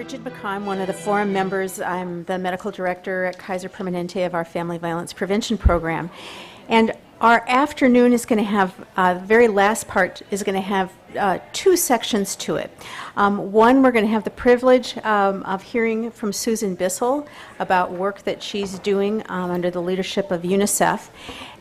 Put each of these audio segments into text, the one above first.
Bridget McCaw. I'm one of the forum members. I'm the medical director at Kaiser Permanente of our Family Violence Prevention Program. And our afternoon is going to have, the very last part is going to have two sections to it. One, we're going to have the privilege of hearing from Susan Bissell about work that she's doing under the leadership of UNICEF.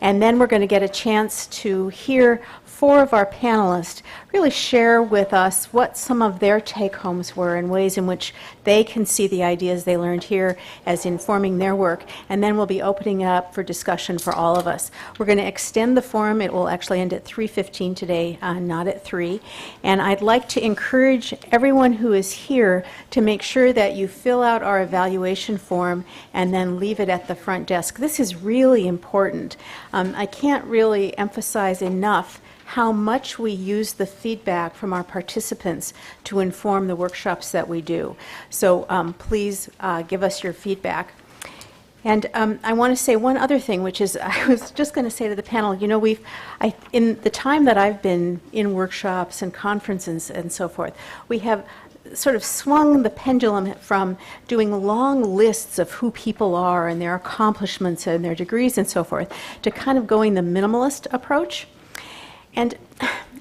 And then we're going to get a chance to hear four of our panelists really share with us what some of their take-homes were and ways in which they can see the ideas they learned here as informing their work. And then we'll be opening it up for discussion for all of us. We're going to extend the forum. It will actually end at 3:15 today, not at 3. And I'd like to encourage everyone who is here to make sure that you fill out our evaluation form and then leave it at the front desk. This is really important. I can't really emphasize enough how much we use the feedback from our participants to inform the workshops that we do. So please give us your feedback. And I want to say one other thing, which is I was just going to say to the panel, you know, in the time that I've been in workshops and conferences and so forth, we have sort of swung the pendulum from doing long lists of who people are and their accomplishments and their degrees and so forth to kind of going the minimalist approach. And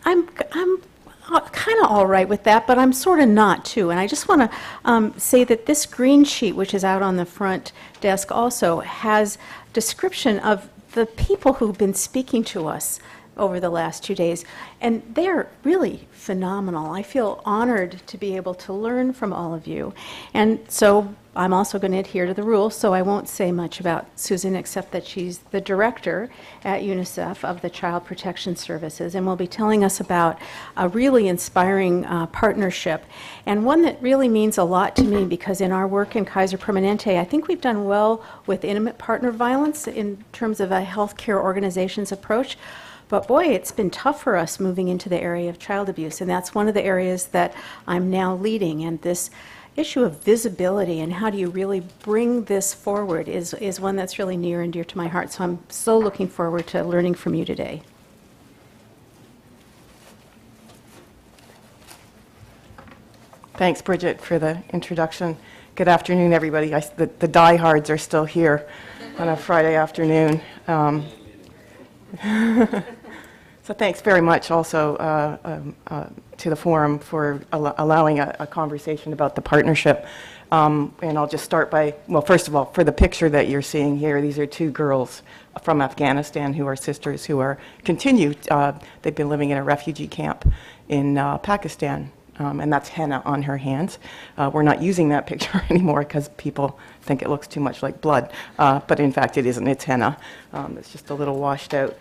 I'm kind of all right with that, but I'm sort of not too. And I just want to say that this green sheet, which is out on the front desk also, has description of the people who've been speaking to us over the last 2 days. And they're really phenomenal. I feel honored to be able to learn from all of you. And so I'm also going to adhere to the rules, so I won't say much about Susan except that she's the director at UNICEF of the Child Protection Services and will be telling us about a really inspiring partnership, and one that really means a lot to me because in our work in Kaiser Permanente, I think we've done well with intimate partner violence in terms of a healthcare organization's approach. But boy, it's been tough for us moving into the area of child abuse, and that's one of the areas that I'm now leading. And this issue of visibility and how do you really bring this forward is one that's really near and dear to my heart. So I'm so looking forward to learning from you today. Thanks, Bridget, for the introduction. Good afternoon, everybody. The diehards are still here on a Friday afternoon. So thanks very much also to the forum for allowing a conversation about the partnership. And I'll just start by, well, first of all, for the picture that you're seeing here, these are two girls from Afghanistan who are sisters who are continued. They've been living in a refugee camp in Pakistan. And that's henna on her hands. We're not using that picture anymore because people think it looks too much like blood. But in fact, it isn't. It's henna. It's just a little washed out.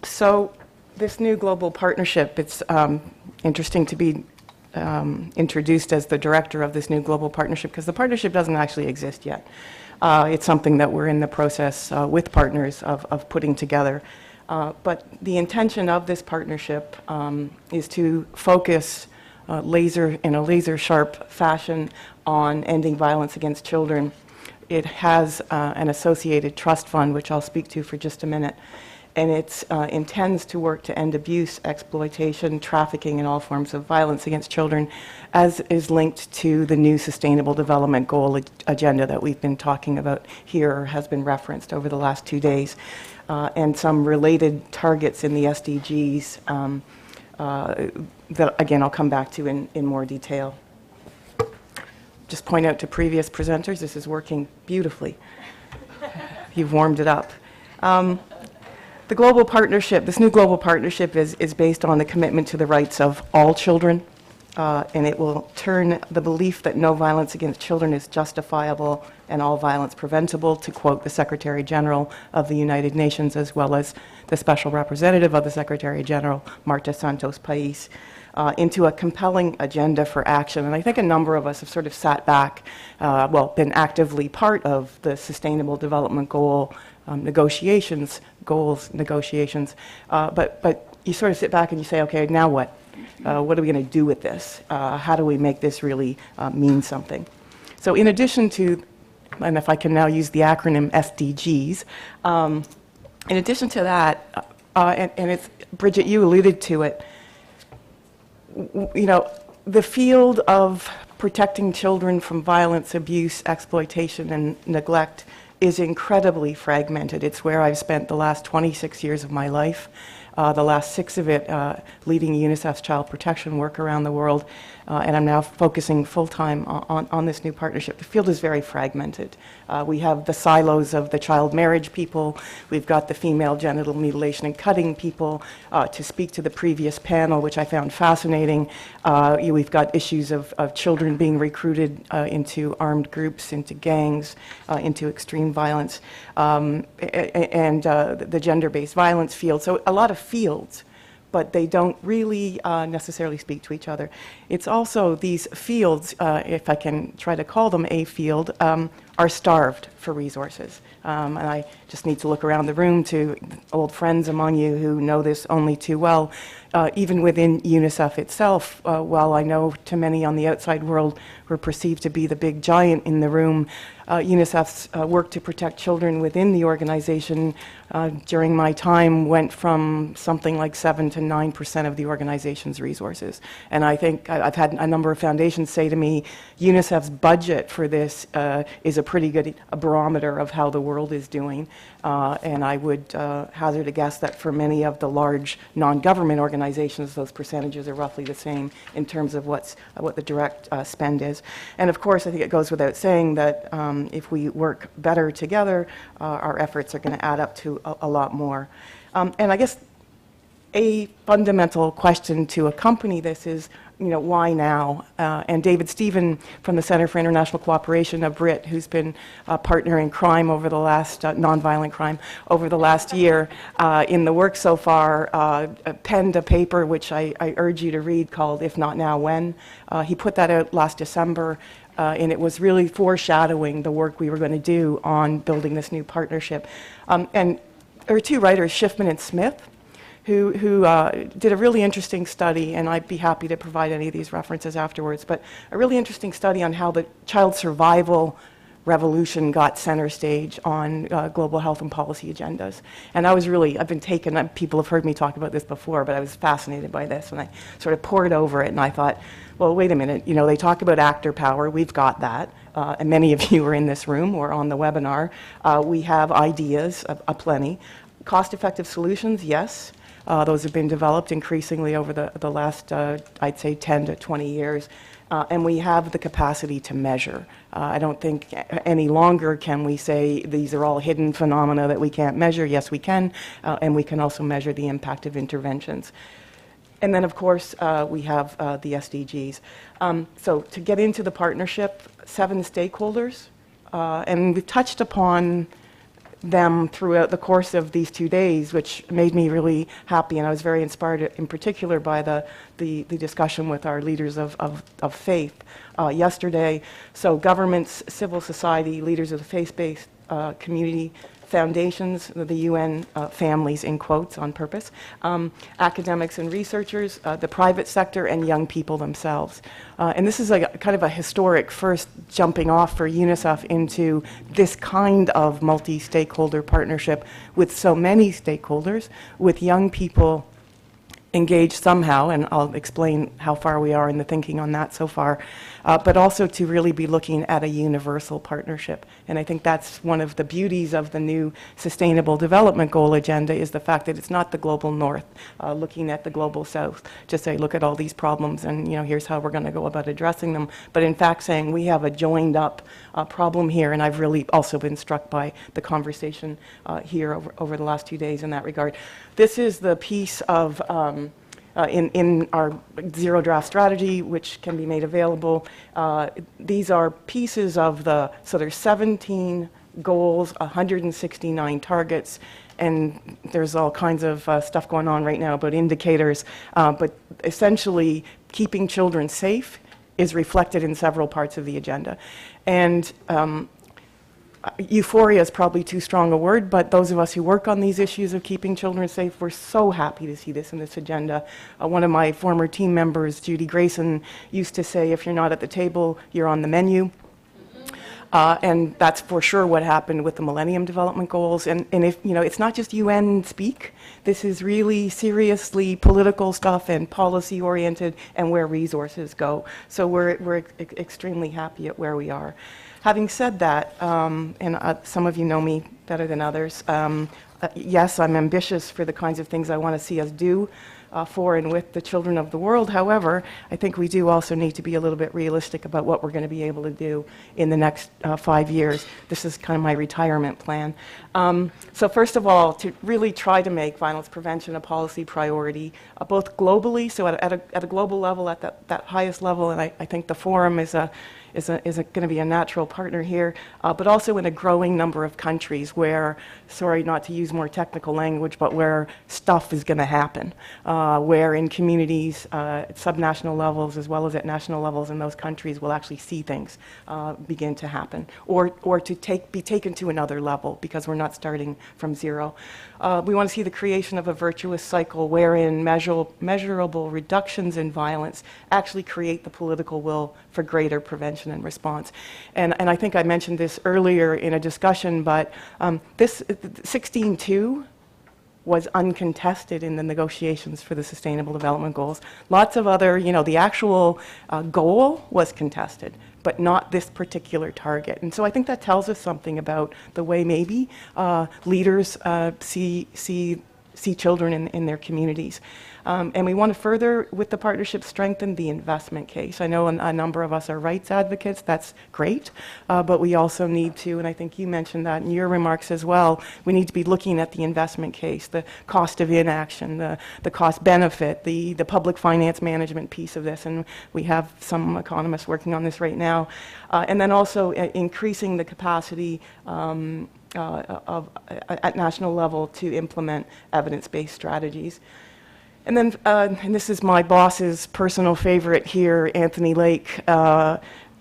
So this new global partnership, it's interesting to be introduced as the director of this new global partnership because the partnership doesn't actually exist yet. It's something that we're in the process with partners of putting together. But the intention of this partnership is to focus in a laser sharp fashion on ending violence against children. It has an associated trust fund, which I'll speak to for just a minute. And it intends to work to end abuse, exploitation, trafficking, and all forms of violence against children, as is linked to the new Sustainable Development Goal agenda that we've been talking about here, or has been referenced over the last 2 days, and some related targets in the SDGs that, again, I'll come back to in more detail. Just point out to previous presenters, this is working beautifully. You've warmed it up. The global partnership, this new global partnership is based on the commitment to the rights of all children, and it will turn the belief that no violence against children is justifiable and all violence preventable, to quote the Secretary General of the United Nations, as well as the Special Representative of the Secretary General, Marta Santos Pais, into a compelling agenda for action. And I think a number of us have sort of sat back, been actively part of the Sustainable Development Goal negotiations, but you sort of sit back and you say, okay, now what? What are we going to do with this? How do we make this really mean something? So in addition to, and if I can now use the acronym SDGs, in addition to that, and it's, Bridget, you alluded to it, you know, the field of protecting children from violence, abuse, exploitation, and neglect is incredibly fragmented. It's where I've spent the last 26 years of my life, the last 6 of it leading UNICEF's child protection work around the world, and I'm now focusing full-time on this new partnership. The field is very fragmented. We have the silos of the child marriage people, we've got the female genital mutilation and cutting people. To speak to the previous panel, which I found fascinating, we've got issues of children being recruited into armed groups, into gangs, into extreme violence, and the gender-based violence field. So a lot of fields, but they don't really necessarily speak to each other. It's also these fields, if I can try to call them a field, are starved for resources. And I just need to look around the room to old friends among you who know this only too well. Even within UNICEF itself, while I know to many on the outside world we're perceived to be the big giant in the room, UNICEF's work to protect children within the organization during my time went from something like 7 to 9% of the organization's resources. And I think I've had a number of foundations say to me, UNICEF's budget for this is a pretty good barometer of how the world is doing. And I would hazard a guess that for many of the large non-government organizations, those percentages are roughly the same in terms of what the direct spend is. And of course, I think it goes without saying that if we work better together, our efforts are going to add up to a lot more. And I guess a fundamental question to accompany this is, why now? And David Stephen from the Center for International Cooperation, a Brit who's been a partner in crime over the last, nonviolent crime, over the last year in the work so far, penned a paper which I urge you to read called If Not Now, When? He put that out last December. And it was really foreshadowing the work we were going to do on building this new partnership. And there were 2 writers, Schiffman and Smith, who did a really interesting study, and I'd be happy to provide any of these references afterwards, but a really interesting study on how the child survival revolution got center stage on global health and policy agendas. And I've been taken, people have heard me talk about this before, but I was fascinated by this, and I sort of pored over it, and I thought, well, wait a minute, they talk about actor power, we've got that, and many of you are in this room or on the webinar. We have ideas, aplenty. Cost-effective solutions, yes. Those have been developed increasingly over the last, I'd say, 10 to 20 years. And we have the capacity to measure. I don't think any longer can we say these are all hidden phenomena that we can't measure. Yes, we can. And we can also measure the impact of interventions. And then, of course, we have the SDGs. So to get into the partnership, 7 stakeholders. And we've touched upon them throughout the course of these 2 days, which made me really happy, and I was very inspired in particular by the discussion with our leaders of faith yesterday. So governments, civil society, leaders of the faith-based community, foundations, the UN families in quotes on purpose, academics and researchers, the private sector, and young people themselves. And this is kind of a historic first jumping off for UNICEF into this kind of multi-stakeholder partnership with so many stakeholders, with young people engaged somehow, and I'll explain how far we are in the thinking on that so far, but also to really be looking at a universal partnership. And I think that's one of the beauties of the new Sustainable Development Goal agenda, is the fact that it's not the global north looking at the global south to say, look at all these problems and here's how we're going to go about addressing them, but in fact saying we have a joined up problem here. And I've really also been struck by the conversation here over the last 2 days in that regard. This is the piece of in our zero draft strategy, which can be made available. These are pieces of so there's 17 goals, 169 targets, and there's all kinds of stuff going on right now about indicators, but essentially keeping children safe is reflected in several parts of the agenda. And euphoria is probably too strong a word, but those of us who work on these issues of keeping children safe, we're so happy to see this in this agenda. One of my former team members, Judy Grayson, used to say, if you're not at the table, you're on the menu. And that's for sure what happened with the Millennium Development Goals. And if, it's not just UN speak. This is really seriously political stuff and policy-oriented and where resources go. So we're extremely happy at where we are. Having said that, and some of you know me better than others, yes, I'm ambitious for the kinds of things I want to see us do for and with the children of the world. However, I think we do also need to be a little bit realistic about what we're going to be able to do in the next 5 years. This is kind of my retirement plan. So first of all, to really try to make violence prevention a policy priority, both globally, so at a global level, at that highest level, and I think the forum is going to be a natural partner here, but also in a growing number of countries where, sorry not to use more technical language, but where stuff is going to happen, where in communities, at subnational levels as well as at national levels in those countries, we'll actually see things begin to happen, or to be taken to another level, because we're not starting from zero. We want to see the creation of a virtuous cycle wherein measurable reductions in violence actually create the political will for greater prevention and response. And I think I mentioned this earlier in a discussion, but this 16.2 was uncontested in the negotiations for the Sustainable Development Goals. Lots of other, the actual goal was contested, but not this particular target. And so I think that tells us something about the way maybe leaders see children in their communities. And we want to further, with the partnership, strengthen the investment case. I know a number of us are rights advocates. That's great. But we also need to, and I think you mentioned that in your remarks as well, we need to be looking at the investment case, the cost of inaction, the cost benefit, the public finance management piece of this. And we have some economists working on this right now. And then also increasing the capacity at national level to implement evidence-based strategies. And then, and this is my boss's personal favorite here, Anthony Lake.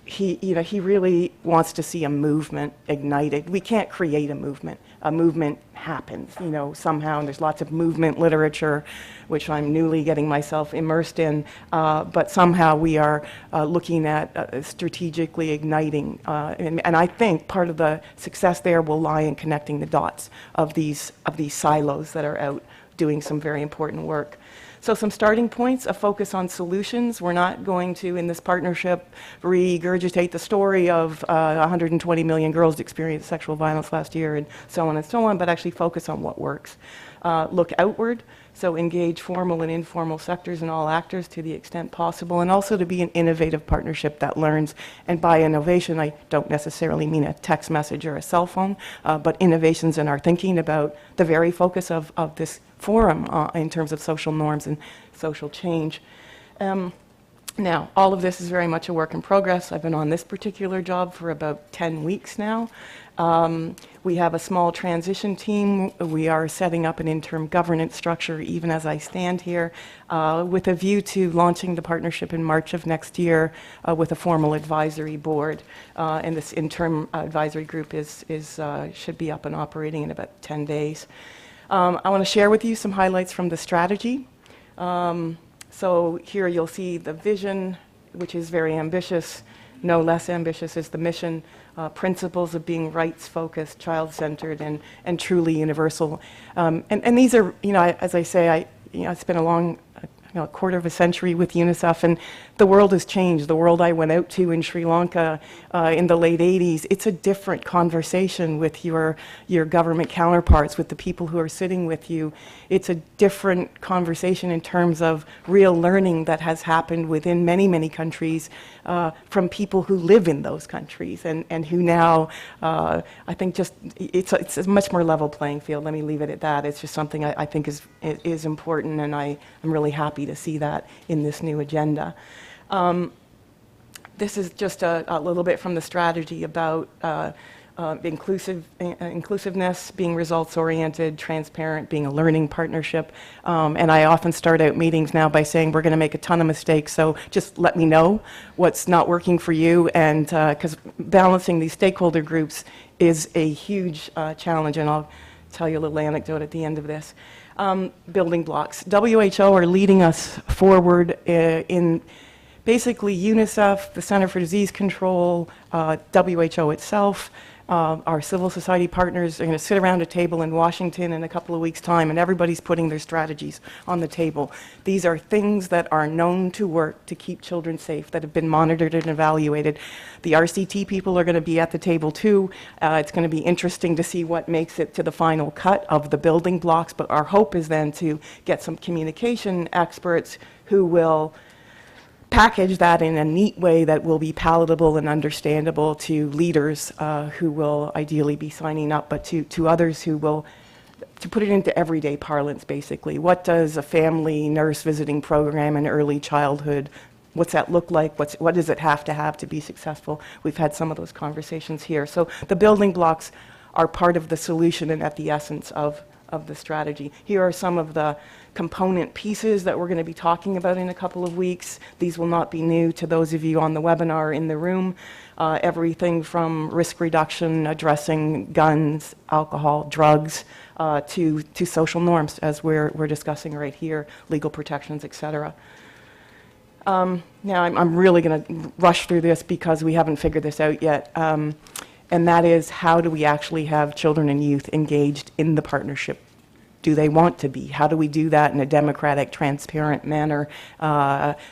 He really wants to see a movement ignited. We can't create a movement. A movement happens, somehow, and there's lots of movement literature, which I'm newly getting myself immersed in, but somehow we are looking at strategically igniting, and I think part of the success there will lie in connecting the dots of these silos that are out doing some very important work. So some starting points, a focus on solutions. We're not going to, in this partnership, regurgitate the story of 120 million girls experienced sexual violence last year and so on, but actually focus on what works. Look outward, so engage formal and informal sectors and all actors to the extent possible, and also to be an innovative partnership that learns. And by innovation, I don't necessarily mean a text message or a cell phone, but innovations in our thinking about the very focus of this forum in terms of social norms and social change. Now, all of this is very much a work in progress. I've been on this particular job for about 10 weeks now. We have a small transition team. We are setting up an interim governance structure even as I stand here, with a view to launching the partnership in March of next year with a formal advisory board. And this interim advisory group should be up and operating in about 10 days. I want to share with you some highlights from the strategy. So here you'll see the vision, which is very ambitious. No less ambitious is the mission, principles of being rights-focused, child-centered, and truly universal. And these are, as I say, I spent a quarter of a century with UNICEF, and the world has changed. The world I went out to in Sri Lanka in the late 80s, it's a different conversation with your government counterparts, with the people who are sitting with you. It's a different conversation in terms of real learning that has happened within many, many countries from people who live in those countries, and who now, I think it's a much more level playing field. Let me leave it at that. It's just something I think is important, and I'm really happy to see that in this new agenda. This is just a little bit from the strategy about inclusiveness, being results-oriented, transparent, being a learning partnership. And I often start out meetings now by saying we're going to make a ton of mistakes, so just let me know what's not working for you. And because balancing these stakeholder groups is a huge challenge, and I'll tell you a little anecdote at the end of this. Building blocks. WHO are leading us forward in basically UNICEF, the Center for Disease Control, WHO itself, our civil society partners are going to sit around a table in Washington in a couple of weeks' time, and everybody's putting their strategies on the table. These are things that are known to work to keep children safe, that have been monitored and evaluated. The RCT people are going to be at the table too. It's going to be interesting to see what makes it to the final cut of the building blocks, but our hope is then to get some communication experts who will package that in a neat way that will be palatable and understandable to leaders who will ideally be signing up, but to others who will, to put it into everyday parlance, basically. What does a family nurse visiting program in early childhood, what's that look like? What does it have to be successful? We've had some of those conversations here. So the building blocks are part of the solution and at the essence of the strategy. Here are some of the component pieces that we're going to be talking about in a couple of weeks. These will not be new to those of you on the webinar in the room. Everything from risk reduction, addressing guns, alcohol, drugs, to social norms, as we're discussing right here, legal protections, et cetera. Now, I'm really going to rush through this because we haven't figured this out yet. And that is, how do we actually have children and youth engaged in the partnership? Do they want to be? How do we do that in a democratic, transparent manner?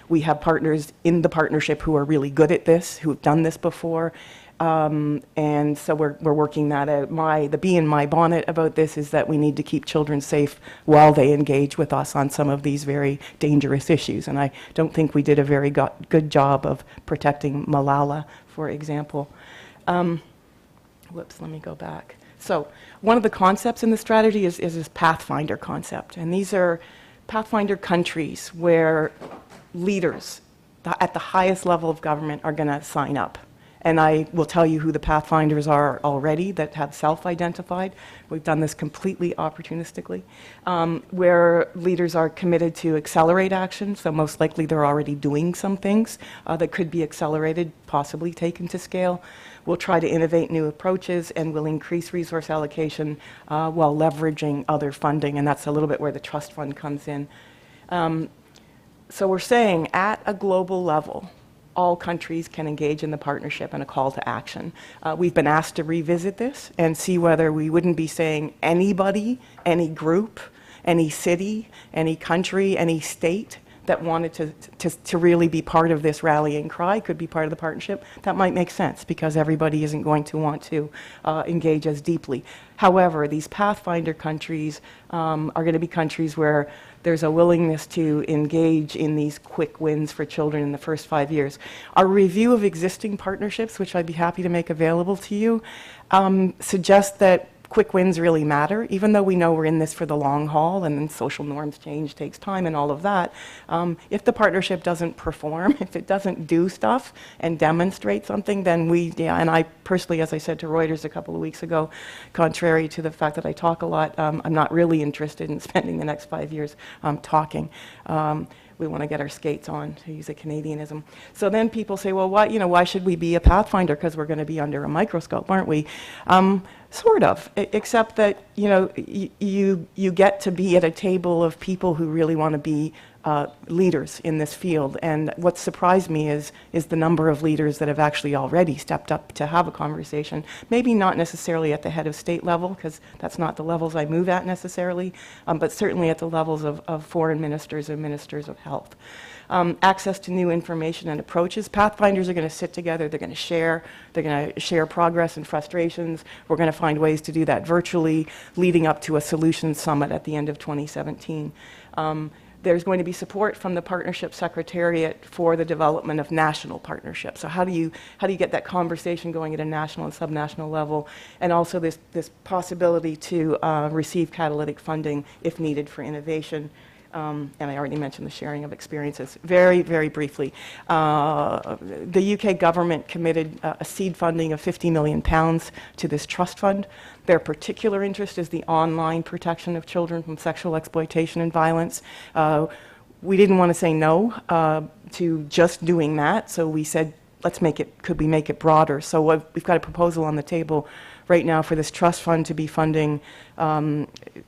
We have partners in the partnership who are really good at this, who have done this before. And so we're working that out. The bee in my bonnet about this is that we need to keep children safe while they engage with us on some of these very dangerous issues. And I don't think we did a very good job of protecting Malala, for example. Whoops, let me go back. So one of the concepts in the strategy is this Pathfinder concept. And these are Pathfinder countries where leaders at the highest level of government are going to sign up. And I will tell you who the Pathfinders are already that have self-identified. We've done this completely opportunistically, where leaders are committed to accelerate action. So most likely they're already doing some things that could be accelerated, possibly taken to scale. We'll try to innovate new approaches, and we'll increase resource allocation while leveraging other funding. And that's a little bit where the trust fund comes in. So we're saying at a global level, all countries can engage in the partnership and a call to action. We've been asked to revisit this and see whether we wouldn't be saying anybody, any group, any city, any country, any state that wanted to really be part of this rallying cry could be part of the partnership. That might make sense because everybody isn't going to want to engage as deeply. However, these Pathfinder countries are going to be countries where there's a willingness to engage in these quick wins for children in the first 5 years. Our review of existing partnerships, which I'd be happy to make available to you, suggests that quick wins really matter, even though we know we're in this for the long haul and then social norms change takes time and all of that. If the partnership doesn't perform, if it doesn't do stuff and demonstrate something, then and I personally, as I said to Reuters a couple of weeks ago, contrary to the fact that I talk a lot, I'm not really interested in spending the next 5 years talking. We want to get our skates on, to use a Canadianism. So then people say, well, why should we be a Pathfinder? Because we're going to be under a microscope, aren't we? Sort of, except that, you get to be at a table of people who really want to be leaders in this field. And what surprised me is the number of leaders that have actually already stepped up to have a conversation. Maybe not necessarily at the head of state level, because that's not the levels I move at necessarily, but certainly at the levels of foreign ministers and ministers of health. Access to new information and approaches. Pathfinders are going to sit together, they're going to share progress and frustrations. We're going to find ways to do that virtually, leading up to a solutions summit at the end of 2017. There's going to be support from the Partnership Secretariat for the development of national partnerships. So how do you get that conversation going at a national and subnational level, and also this possibility to receive catalytic funding if needed for innovation. And I already mentioned the sharing of experiences. Very, very briefly, the UK government committed a seed funding of £50 million to this trust fund. Their particular interest is the online protection of children from sexual exploitation and violence. We didn't want to say no to just doing that, so we said, could we make it broader? So we've got a proposal on the table right now for this trust fund to be funding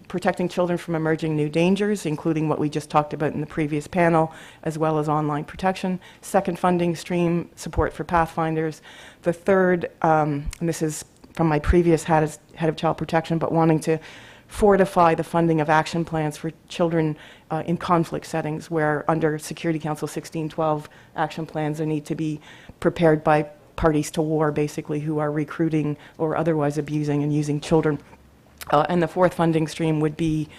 protecting children from emerging new dangers, including what we just talked about in the previous panel, as well as online protection. Second funding stream, support for Pathfinders. The third, and this is from my previous head of child protection, but wanting to fortify the funding of action plans for children in conflict settings, where under Security Council 1612 action plans need to be prepared by parties to war, basically, who are recruiting or otherwise abusing and using children. And the fourth funding stream would be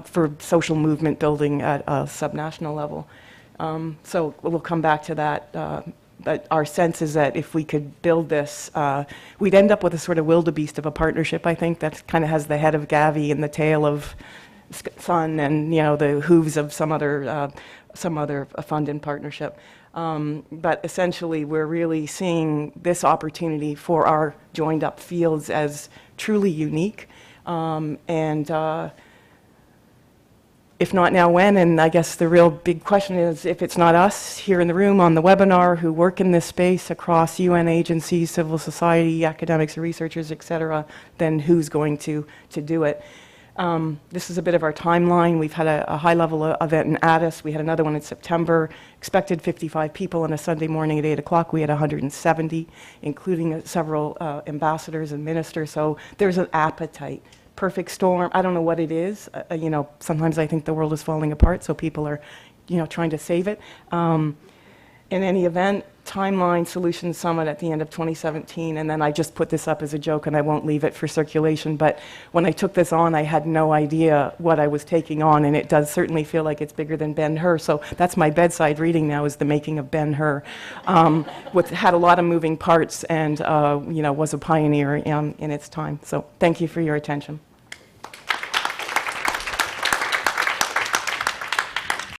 for social movement building at a subnational level. So we'll come back to that. But our sense is that if we could build this, we'd end up with a sort of wildebeest of a partnership, I think, that kind of has the head of Gavi and the tail of Sun and, you know, the hooves of some other fund and partnership. But essentially, we're really seeing this opportunity for our joined up fields as truly unique. If not now, when? And I guess the real big question is, if it's not us here in the room on the webinar who work in this space across UN agencies, civil society, academics, researchers, et cetera, then who's going to do it? This is a bit of our timeline. We've had a high-level event in Addis. We had another one in September. Expected 55 people on a Sunday morning at 8 o'clock. We had 170, including several ambassadors and ministers. So there's an appetite. Perfect storm. I don't know what it is. You know, sometimes I think the world is falling apart, so people are, you know, trying to save it. In any event, timeline solution summit at the end of 2017, and then I just put this up as a joke, and I won't leave it for circulation. But when I took this on, I had no idea what I was taking on, and it does certainly feel like it's bigger than Ben-Hur. So that's my bedside reading now, is the making of Ben-Hur, which had a lot of moving parts and you know, was a pioneer in its time. So thank you for your attention.